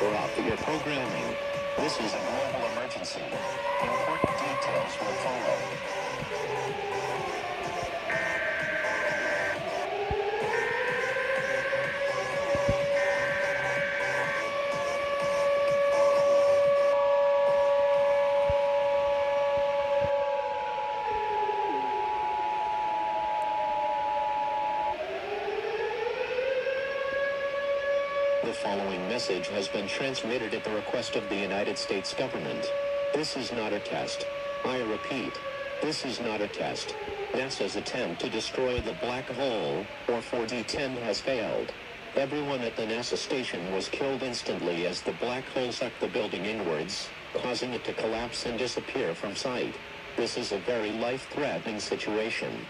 Drop your programming. This is a global emergency. Important details will follow. The following message has been transmitted at the request of the United States government. This is not a test. I repeat, this is not a test. NASA's attempt to destroy the black hole, or 4D10, has failed. Everyone at the NASA station was killed instantly as the black hole sucked the building inwards, causing it to collapse and disappear from sight. This is a very life-threatening situation.